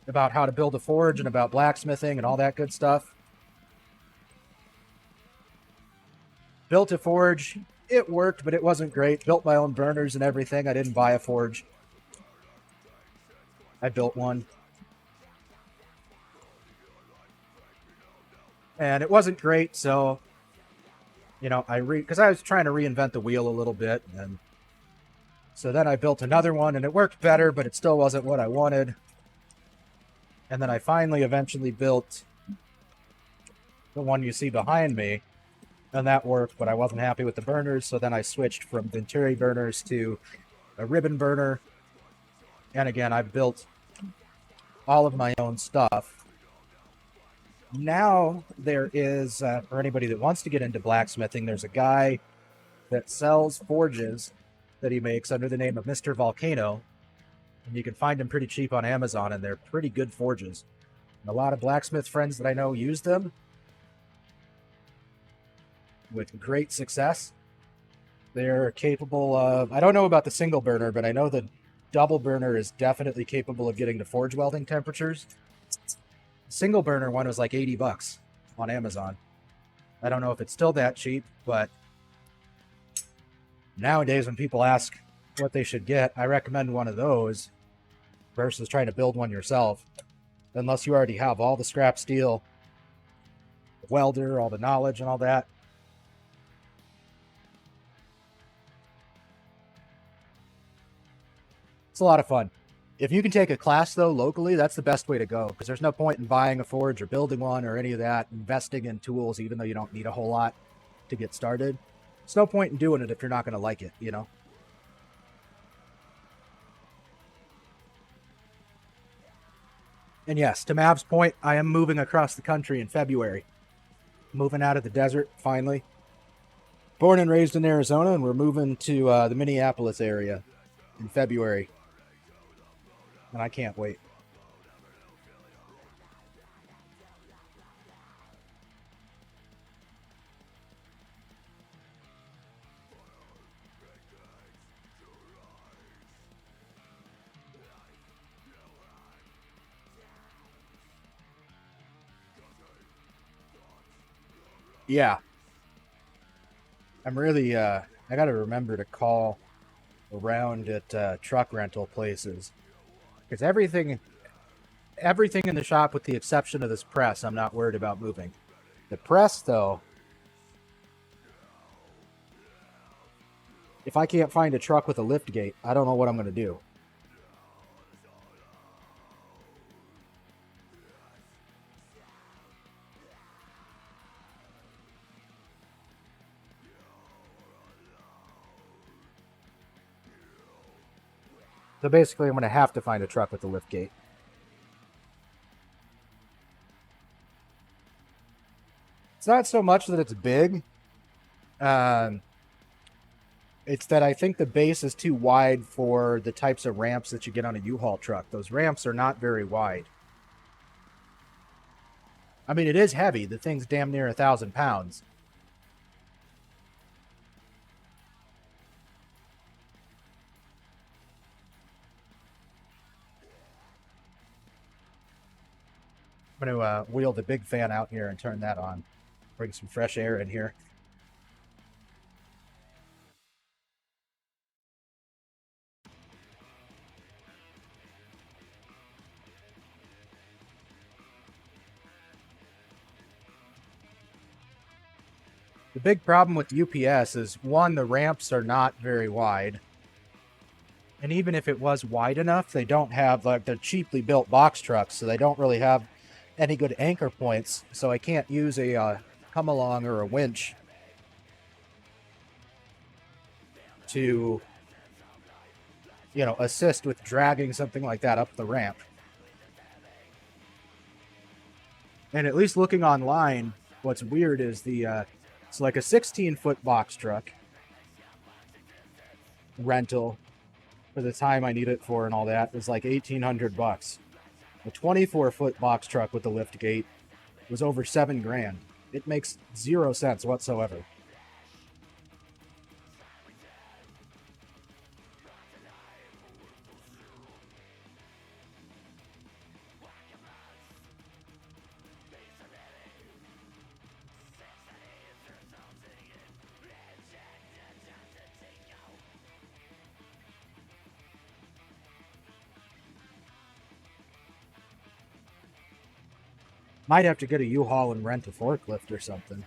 about how to build a forge and about blacksmithing and all that good stuff. Built a forge. It worked, but it wasn't great. Built my own burners and everything. I didn't buy a forge. I built one. And it wasn't great, so, you know, because I was trying to reinvent the wheel a little bit, and so then I built another one, and it worked better, but it still wasn't what I wanted. And then I finally eventually built the one you see behind me, and that worked, but I wasn't happy with the burners, so then I switched from Venturi burners to a ribbon burner. And again, I built all of my own stuff. Now there is, for anybody that wants to get into blacksmithing, there's a guy that sells forges that he makes under the name of Mr. Volcano. And you can find them pretty cheap on Amazon, and they're pretty good forges. And a lot of blacksmith friends that I know use them with great success. They're capable of, I don't know about the single burner, but I know the double burner is definitely capable of getting to forge welding temperatures. Single burner one was like $80 on Amazon. I don't know if it's still that cheap, but nowadays when people ask what they should get, I recommend one of those versus trying to build one yourself, unless you already have all the scrap steel, welder, all the knowledge and all that. It's a lot of fun. If you can take a class, though, locally, that's the best way to go, because there's no point in buying a forge or building one or any of that, investing in tools, even though you don't need a whole lot to get started. There's no point in doing it if you're not going to like it, you know? And yes, to Mav's point, I am moving across the country in February. Moving out of the desert, finally. Born and raised in Arizona, and we're moving to the Minneapolis area in February. And I can't wait. Yeah. I'm really, I got to remember to call around at truck rental places. Because everything in the shop, with the exception of this press, I'm not worried about moving. The press, though, if I can't find a truck with a lift gate, I don't know what I'm going to do. So basically, I'm going to have to find a truck with a lift gate. It's not so much that it's big. It's that I think the base is too wide for the types of ramps that you get on a U-Haul truck. Those ramps are not very wide. I mean, it is heavy. The thing's damn near 1,000 pounds. I'm going to wheel the big fan out here and turn that on. Bring some fresh air in here. The big problem with UPS is, one, the ramps are not very wide. And even if it was wide enough, they don't have, like, they're cheaply built box trucks, so they don't really have any good anchor points. So I can't use a come along or a winch to, you know, assist with dragging something like that up the ramp. And at least looking online, what's weird is it's like a 16-foot box truck rental for the time I need it for and all that is like $1,800. A 24-foot box truck with the lift gate was over $7,000. It makes zero sense whatsoever. Might have to get a U-Haul and rent a forklift or something.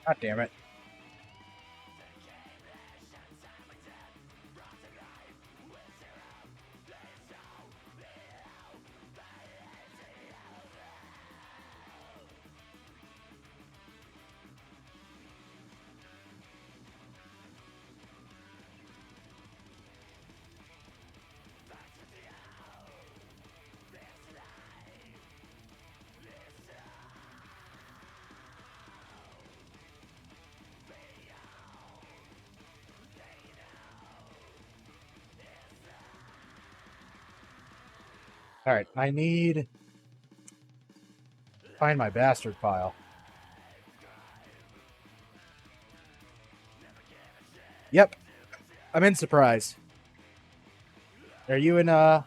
God damn it. Alright, I need... find my bastard file. Yep. I'm in Surprise. Are you in the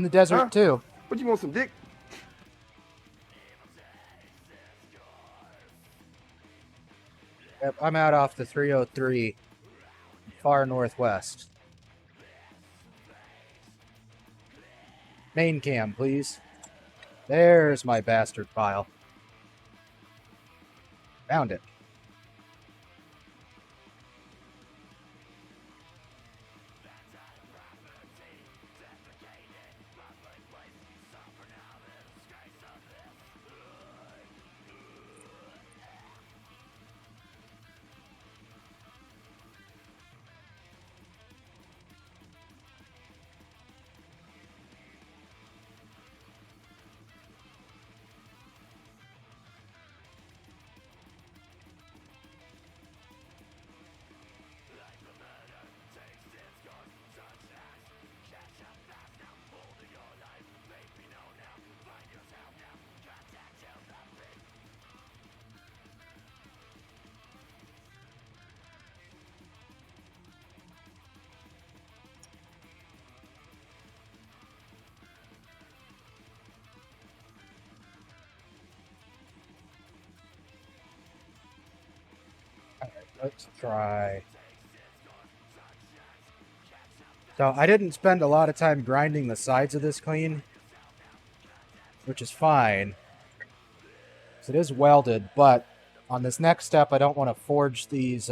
desert Huh? too? What, you want some dick? Yep, I'm out off the 303, far northwest. Main cam, please. There's my bastard file. Found it. Let's try. So I didn't spend a lot of time grinding the sides of this clean, which is fine. It is welded, but on this next step, I don't want to forge these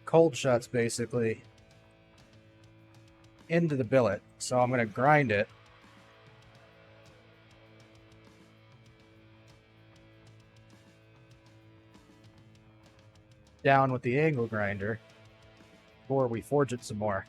cold shuts, basically, into the billet. So I'm going to grind it. Down with the angle grinder before we forge it some more.